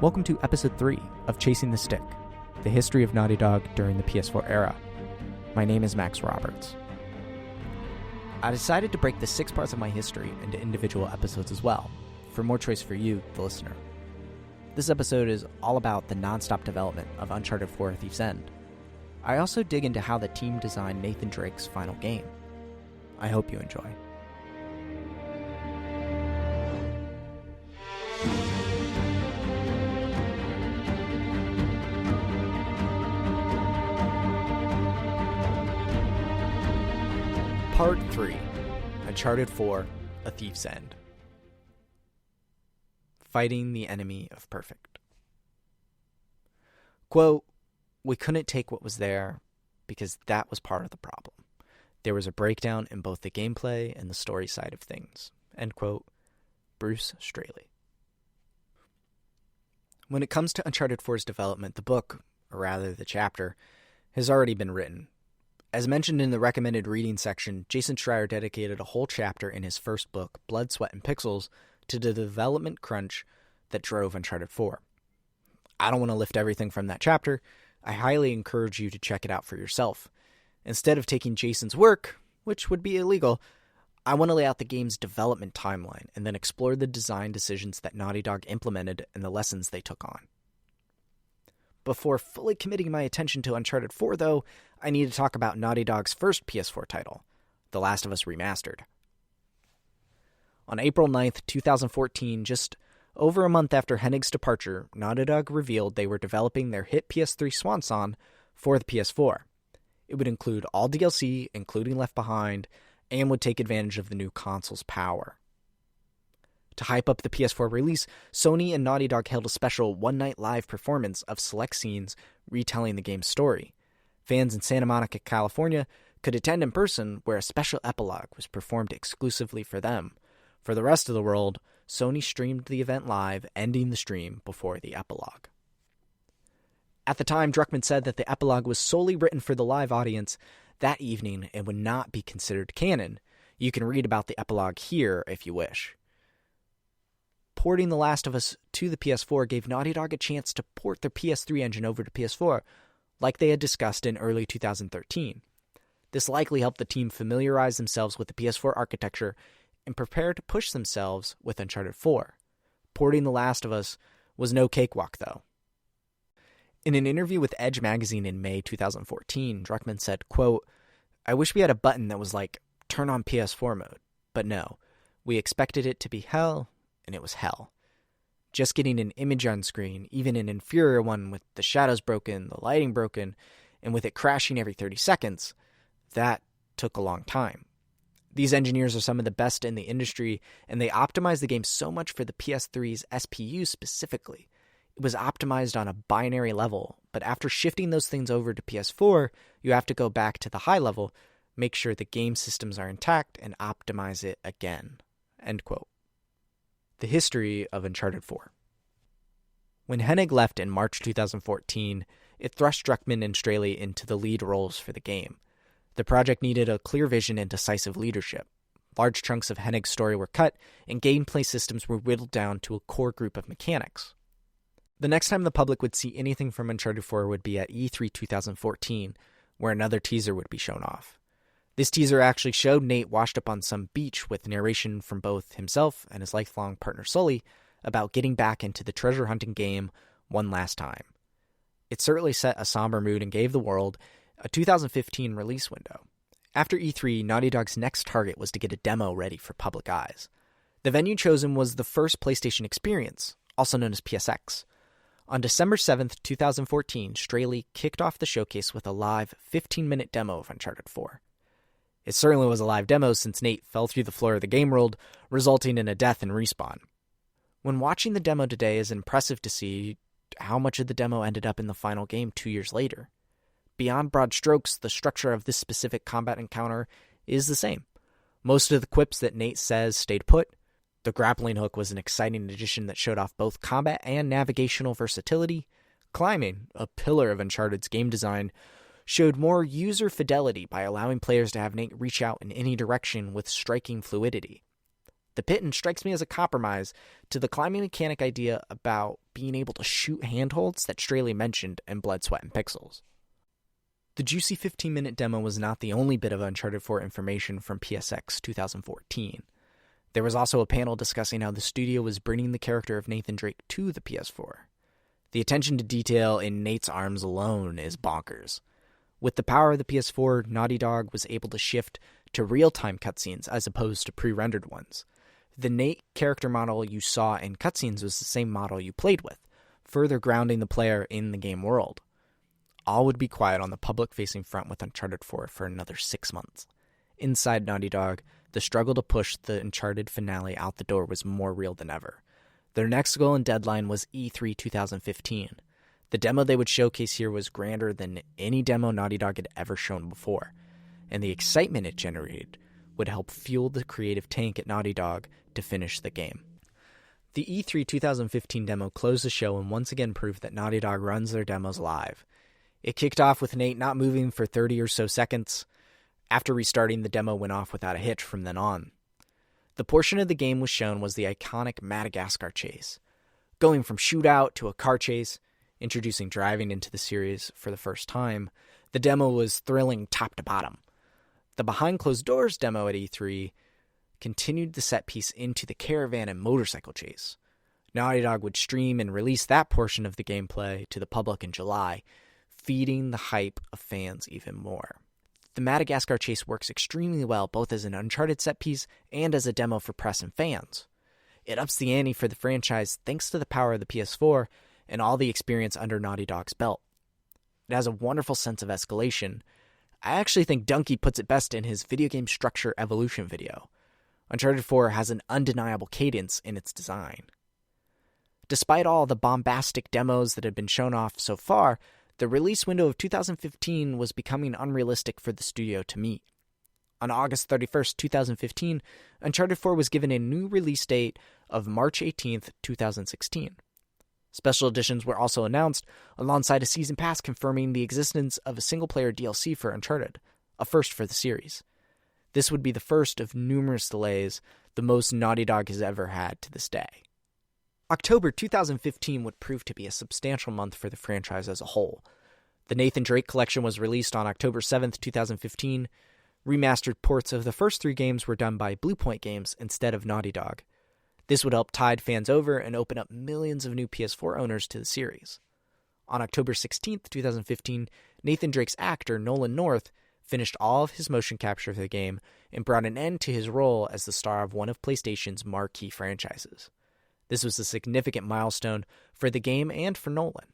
Welcome to Episode 3 of Chasing the Stick, the history of Naughty Dog during the PS4 era. My name is Max Roberts. I decided to break the 6 parts of my history into individual episodes as well, for more choice for you, the listener. This episode is all about the non-stop development of Uncharted 4: Thief's End. I also dig into how the team designed Nathan Drake's final game. I hope you enjoy. Part 3, Uncharted 4, A Thief's End. Fighting the enemy of perfect. Quote, "We couldn't take what was there because that was part of the problem. There was a breakdown in both the gameplay and the story side of things." End quote, Bruce Straley. When it comes to Uncharted 4's development, the book, or rather the chapter, has already been written. As mentioned in the recommended reading section, Jason Schreier dedicated a whole chapter in his first book, Blood, Sweat, and Pixels, to the development crunch that drove Uncharted 4. I don't want to lift everything from that chapter. I highly encourage you to check it out for yourself. Instead of taking Jason's work, which would be illegal, I want to lay out the game's development timeline and then explore the design decisions that Naughty Dog implemented and the lessons they took on. Before fully committing my attention to Uncharted 4, though, I need to talk about Naughty Dog's first PS4 title, The Last of Us Remastered. On April 9th, 2014, just over a month after Hennig's departure, Naughty Dog revealed they were developing their hit PS3 swan song for the PS4. It would include all DLC, including Left Behind, and would take advantage of the new console's power. To hype up the PS4 release, Sony and Naughty Dog held a special one-night live performance of select scenes retelling the game's story. Fans in Santa Monica, California, could attend in person, where a special epilogue was performed exclusively for them. For the rest of the world, Sony streamed the event live, ending the stream before the epilogue. At the time, Druckmann said that the epilogue was solely written for the live audience that evening and would not be considered canon. You can read about the epilogue here if you wish. Porting The Last of Us to the PS4 gave Naughty Dog a chance to port their PS3 engine over to PS4, like they had discussed in early 2013. This likely helped the team familiarize themselves with the PS4 architecture and prepare to push themselves with Uncharted 4. Porting The Last of Us was no cakewalk, though. In an interview with Edge magazine in May 2014, Druckmann said, quote, "I wish we had a button that was like, turn on PS4 mode, but no. We expected it to be hell, and it was hell. Just getting an image on screen, even an inferior one with the shadows broken, the lighting broken, and with it crashing every 30 seconds, that took a long time. These engineers are some of the best in the industry, and they optimized the game so much for the PS3's SPU specifically. It was optimized on a binary level, but after shifting those things over to PS4, you have to go back to the high level, make sure the game systems are intact, and optimize it again." End quote. The history of Uncharted 4. When Hennig left in March 2014, it thrust Druckmann and Straley into the lead roles for the game. The project needed a clear vision and decisive leadership. Large chunks of Hennig's story were cut, and gameplay systems were whittled down to a core group of mechanics. The next time the public would see anything from Uncharted 4 would be at E3 2014, where another teaser would be shown off. This teaser actually showed Nate washed up on some beach with narration from both himself and his lifelong partner Sully about getting back into the treasure hunting game one last time. It certainly set a somber mood and gave the world a 2015 release window. After E3, Naughty Dog's next target was to get a demo ready for public eyes. The venue chosen was the first PlayStation Experience, also known as PSX. On December 7th, 2014, Straley kicked off the showcase with a live 15-minute demo of Uncharted 4. It certainly was a live demo since Nate fell through the floor of the game world, resulting in a death and respawn. When watching the demo today, it's impressive to see how much of the demo ended up in the final game 2 years later. Beyond broad strokes, the structure of this specific combat encounter is the same. Most of the quips that Nate says stayed put. The grappling hook was an exciting addition that showed off both combat and navigational versatility. Climbing, a pillar of Uncharted's game design, showed more user fidelity by allowing players to have Nate reach out in any direction with striking fluidity. The Pitten strikes me as a compromise to the climbing mechanic idea about being able to shoot handholds that Straley mentioned in Blood, Sweat, and Pixels. The juicy 15-minute demo was not the only bit of Uncharted 4 information from PSX 2014. There was also a panel discussing how the studio was bringing the character of Nathan Drake to the PS4. The attention to detail in Nate's arms alone is bonkers. With the power of the PS4, Naughty Dog was able to shift to real-time cutscenes as opposed to pre-rendered ones. The Nate character model you saw in cutscenes was the same model you played with, further grounding the player in the game world. All would be quiet on the public-facing front with Uncharted 4 for another 6 months. Inside Naughty Dog, the struggle to push the Uncharted finale out the door was more real than ever. Their next goal and deadline was E3 2015. The demo they would showcase here was grander than any demo Naughty Dog had ever shown before, and the excitement it generated would help fuel the creative tank at Naughty Dog to finish the game. The E3 2015 demo closed the show and once again proved that Naughty Dog runs their demos live. It kicked off with Nate not moving for 30 or so seconds. After restarting, the demo went off without a hitch from then on. The portion of the game was shown was the iconic Madagascar chase. Going from shootout to a car chase, introducing driving into the series for the first time, the demo was thrilling top to bottom. The behind closed doors demo at E3 continued the set piece into the caravan and motorcycle chase. Naughty Dog would stream and release that portion of the gameplay to the public in July, feeding the hype of fans even more. The Madagascar chase works extremely well both as an Uncharted set piece and as a demo for press and fans. It ups the ante for the franchise thanks to the power of the PS4 and all the experience under Naughty Dog's belt. It has a wonderful sense of escalation. I actually think Dunkey puts it best in his video game structure evolution video. Uncharted 4 has an undeniable cadence in its design. Despite all the bombastic demos that have been shown off so far, the release window of 2015 was becoming unrealistic for the studio to meet. On August 31st, 2015, Uncharted 4 was given a new release date of March 18th, 2016. Special editions were also announced, alongside a season pass confirming the existence of a single-player DLC for Uncharted, a first for the series. This would be the first of numerous delays, the most Naughty Dog has ever had to this day. October 2015 would prove to be a substantial month for the franchise as a whole. The Nathan Drake collection was released on October 7th, 2015. Remastered ports of the first 3 games were done by Bluepoint Games instead of Naughty Dog. This would help tide fans over and open up millions of new PS4 owners to the series. On October 16th, 2015, Nathan Drake's actor, Nolan North, finished all of his motion capture for the game and brought an end to his role as the star of one of PlayStation's marquee franchises. This was a significant milestone for the game and for Nolan.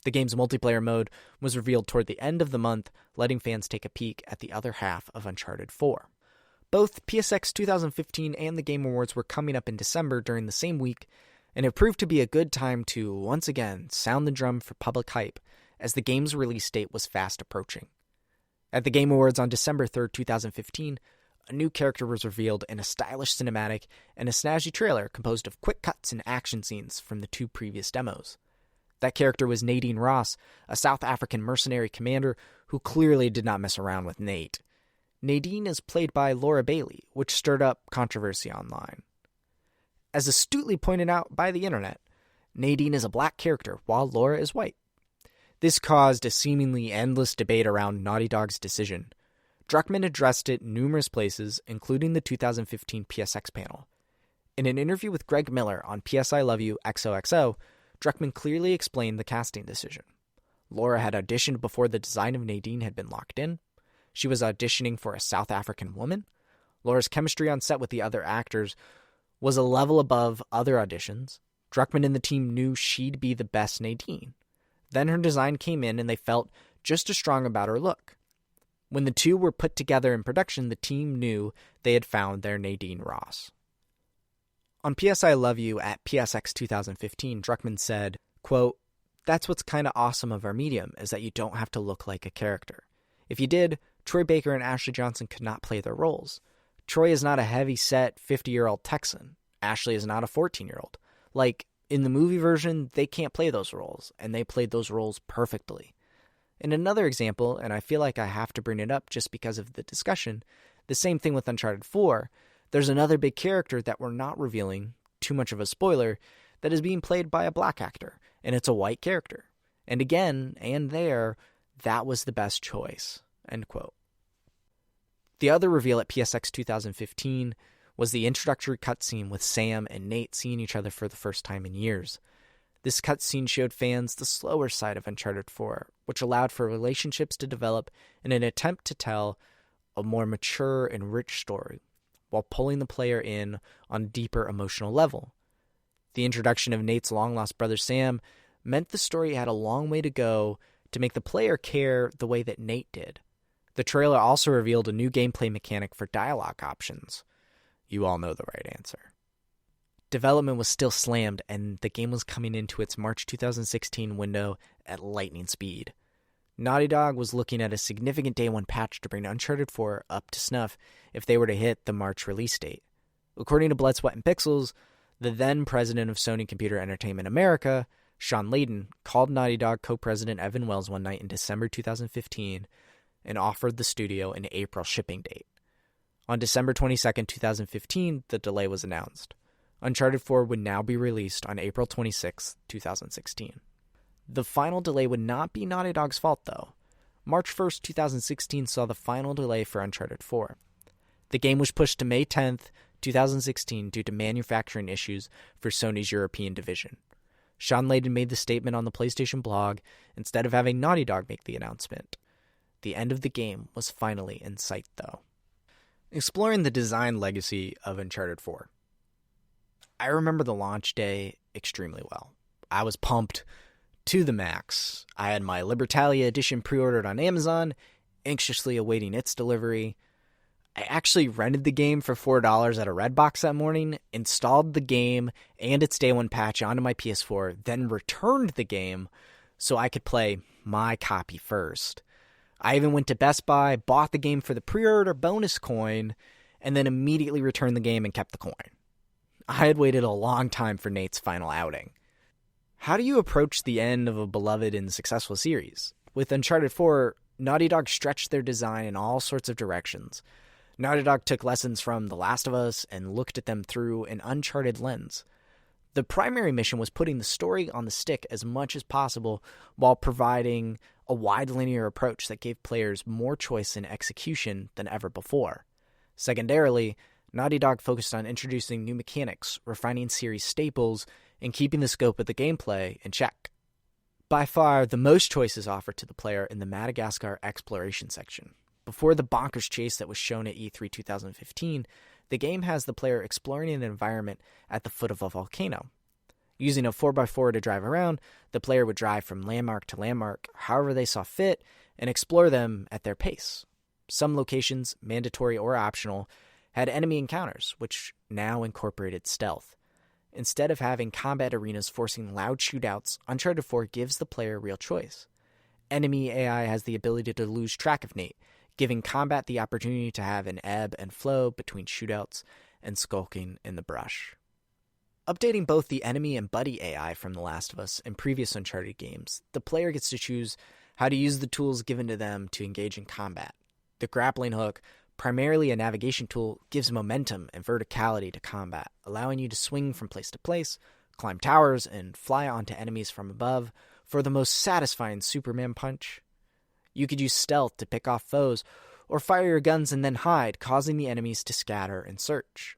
The game's multiplayer mode was revealed toward the end of the month, letting fans take a peek at the other half of Uncharted 4. Both PSX 2015 and the Game Awards were coming up in December during the same week, and it proved to be a good time to, once again, sound the drum for public hype as the game's release date was fast approaching. At the Game Awards on December 3rd, 2015, a new character was revealed in a stylish cinematic and a snazzy trailer composed of quick cuts and action scenes from the 2 previous demos. That character was Nadine Ross, a South African mercenary commander who clearly did not mess around with Nate. Nadine is played by Laura Bailey, which stirred up controversy online. As astutely pointed out by the internet, Nadine is a black character while Laura is white. This caused a seemingly endless debate around Naughty Dog's decision. Druckmann addressed it numerous places, including the 2015 PSX panel. In an interview with Greg Miller on PS I Love You XOXO, Druckmann clearly explained the casting decision. Laura had auditioned before the design of Nadine had been locked in. She was auditioning for a South African woman. Laura's chemistry on set with the other actors was a level above other auditions. Druckmann and the team knew she'd be the best Nadine. Then her design came in and they felt just as strong about her look. When the 2 were put together in production, the team knew they had found their Nadine Ross. On PS I Love You at PSX 2015, Druckmann said, quote, "That's what's kind of awesome of our medium, is that you don't have to look like a character. If you did, Troy Baker and Ashley Johnson could not play their roles. Troy is not a heavy-set 50-year-old Texan. Ashley is not a 14-year-old. Like, in the movie version, they can't play those roles, and they played those roles perfectly." In another example, and I feel like I have to bring it up just because of the discussion, the same thing with Uncharted 4, There's another big character that we're not revealing, too much of a spoiler, that is being played by a black actor, and it's a white character. And again, and there, that was the best choice." End quote. The other reveal at PSX 2015 was the introductory cutscene with Sam and Nate seeing each other for the first time in years. This cutscene showed fans the slower side of Uncharted 4, which allowed for relationships to develop in an attempt to tell a more mature and rich story, while pulling the player in on a deeper emotional level. The introduction of Nate's long-lost brother Sam meant the story had a long way to go to make the player care the way that Nate did. The trailer also revealed a new gameplay mechanic for dialogue options. You all know the right answer. Development was still slammed, and the game was coming into its March 2016 window at lightning speed. Naughty Dog was looking at a significant Day 1 patch to bring Uncharted 4 up to snuff if they were to hit the March release date. According to Blood, Sweat, and Pixels, the then president of Sony Computer Entertainment America, Sean Layden, called Naughty Dog co-president Evan Wells one night in December 2015 and offered the studio an April shipping date. On December 22, 2015, the delay was announced. Uncharted 4 would now be released on April 26, 2016. The final delay would not be Naughty Dog's fault, though. March 1st, 2016 saw the final delay for Uncharted 4. The game was pushed to May 10th, 2016 due to manufacturing issues for Sony's European division. Sean Layden made the statement on the PlayStation blog instead of having Naughty Dog make the announcement. The end of the game was finally in sight, though. Exploring the design legacy of Uncharted 4. I remember the launch day extremely well. I was pumped to the max. I had my Libertalia edition pre-ordered on Amazon, anxiously awaiting its delivery. I actually rented the game for $4 at a Redbox that morning, installed the game and its Day 1 patch onto my PS4, then returned the game so I could play my copy first. I even went to Best Buy, bought the game for the pre-order bonus coin, and then immediately returned the game and kept the coin. I had waited a long time for Nate's final outing. How do you approach the end of a beloved and successful series? With Uncharted 4, Naughty Dog stretched their design in all sorts of directions. Naughty Dog took lessons from The Last of Us and looked at them through an Uncharted lens. The primary mission was putting the story on the stick as much as possible while providing a wide linear approach that gave players more choice in execution than ever before. Secondarily, Naughty Dog focused on introducing new mechanics, refining series staples, and keeping the scope of the gameplay in check. By far, the most choices offered to the player in the Madagascar exploration section. Before the bonkers chase that was shown at E3 2015, the game has the player exploring an environment at the foot of a volcano. Using a 4x4 to drive around, the player would drive from landmark to landmark however they saw fit and explore them at their pace. Some locations, mandatory or optional, had enemy encounters, which now incorporated stealth. Instead of having combat arenas forcing loud shootouts, Uncharted 4 gives the player real choice. Enemy AI has the ability to lose track of Nate, giving combat the opportunity to have an ebb and flow between shootouts and skulking in the brush. Updating both the enemy and buddy AI from The Last of Us and previous Uncharted games, the player gets to choose how to use the tools given to them to engage in combat. The grappling hook, primarily a navigation tool, gives momentum and verticality to combat, allowing you to swing from place to place, climb towers, and fly onto enemies from above for the most satisfying Superman punch. You could use stealth to pick off foes, or fire your guns and then hide, causing the enemies to scatter and search.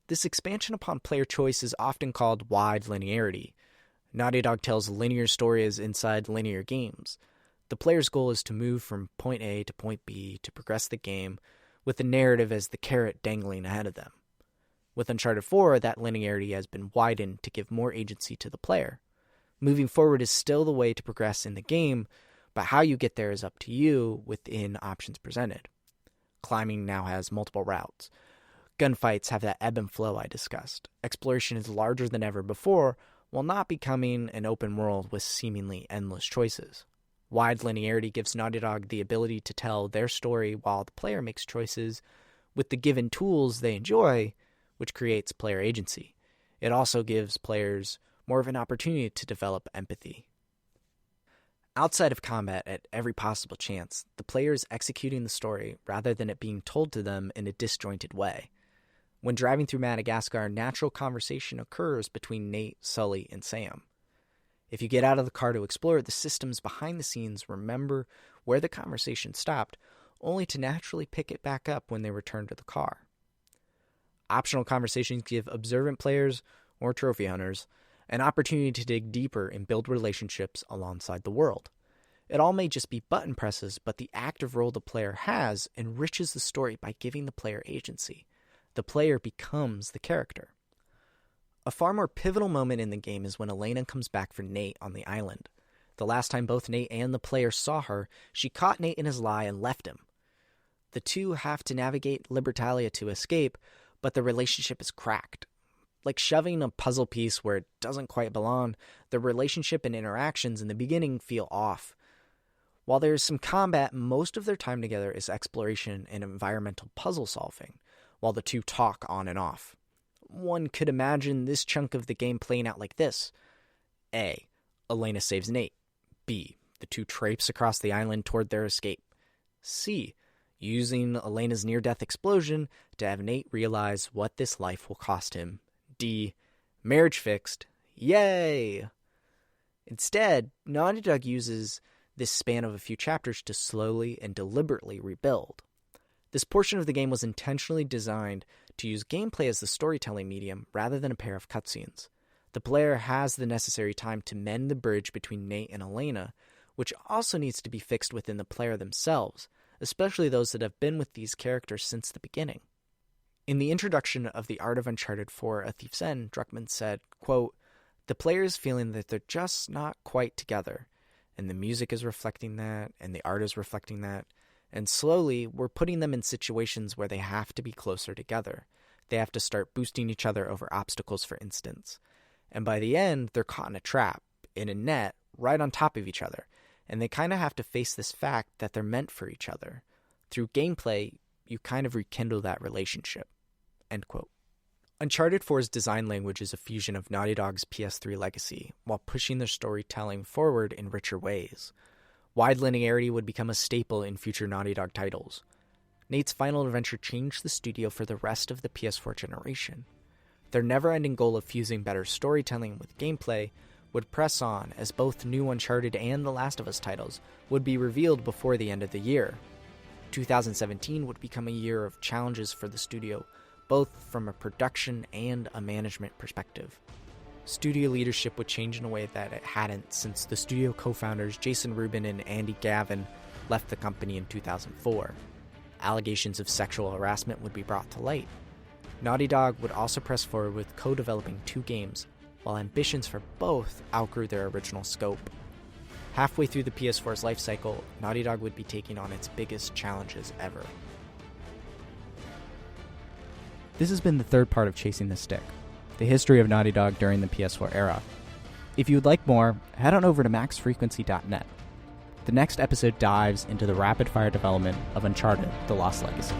This expansion upon player choice is often called wide linearity. Naughty Dog tells linear stories inside linear games. The player's goal is to move from point A to point B to progress the game, with the narrative as the carrot dangling ahead of them. With Uncharted 4, that linearity has been widened to give more agency to the player. Moving forward is still the way to progress in the game, but how you get there is up to you within options presented. Climbing now has multiple routes. Gunfights have that ebb and flow I discussed. Exploration is larger than ever before, while not becoming an open world with seemingly endless choices. Wide linearity gives Naughty Dog the ability to tell their story while the player makes choices with the given tools they enjoy, which creates player agency. It also gives players more of an opportunity to develop empathy. Outside of combat at every possible chance, the player is executing the story rather than it being told to them in a disjointed way. When driving through Madagascar, natural conversation occurs between Nate, Sully, and Sam. If you get out of the car to explore, the systems behind the scenes remember where the conversation stopped, only to naturally pick it back up when they return to the car. Optional conversations give observant players, or trophy hunters, an opportunity to dig deeper and build relationships alongside the world. It all may just be button presses, but the active role the player has enriches the story by giving the player agency. The player becomes the character. A far more pivotal moment in the game is when Elena comes back for Nate on the island. The last time both Nate and the player saw her, she caught Nate in his lie and left him. The two have to navigate Libertalia to escape, but the relationship is cracked. Like shoving a puzzle piece where it doesn't quite belong, the relationship and interactions in the beginning feel off. While there is some combat, most of their time together is exploration and environmental puzzle solving, while the two talk on and off. One could imagine this chunk of the game playing out like this. A. Elena saves Nate. B. The two traipse across the island toward their escape. C. Using Elena's near-death explosion to have Nate realize what this life will cost him. D. Marriage fixed. Yay! Instead, Naughty Dog uses this span of a few chapters to slowly and deliberately rebuild. This portion of the game was intentionally designed to use gameplay as the storytelling medium rather than a pair of cutscenes. The player has the necessary time to mend the bridge between Nate and Elena, which also needs to be fixed within the player themselves, especially those that have been with these characters since the beginning. In the introduction of The Art of Uncharted 4: A Thief's End, Druckmann said, quote, "The player is feeling that they're just not quite together, and the music is reflecting that, and the art is reflecting that. And slowly, we're putting them in situations where they have to be closer together. They have to start boosting each other over obstacles, for instance. And by the end, they're caught in a trap, in a net, right on top of each other. And they kind of have to face this fact that they're meant for each other. Through gameplay, you kind of rekindle that relationship." End quote. Uncharted 4's design language is a fusion of Naughty Dog's PS3 legacy, while pushing their storytelling forward in richer ways. Wide linearity would become a staple in future Naughty Dog titles. Nate's final adventure changed the studio for the rest of the PS4 generation. Their never-ending goal of fusing better storytelling with gameplay would press on, as both new Uncharted and The Last of Us titles would be revealed before the end of the year. 2017 would become a year of challenges for the studio, both from a production and a management perspective. Studio leadership would change in a way that it hadn't since the studio co-founders Jason Rubin and Andy Gavin left the company in 2004. Allegations of sexual harassment would be brought to light. Naughty Dog would also press forward with co-developing 2 games, while ambitions for both outgrew their original scope. Halfway through the PS4's life cycle, Naughty Dog would be taking on its biggest challenges ever. This has been the third part of Chasing the Stick, the history of Naughty Dog during the PS4 era. If you would like more, head on over to maxfrequency.net. The next episode dives into the rapid-fire development of Uncharted: The Lost Legacy.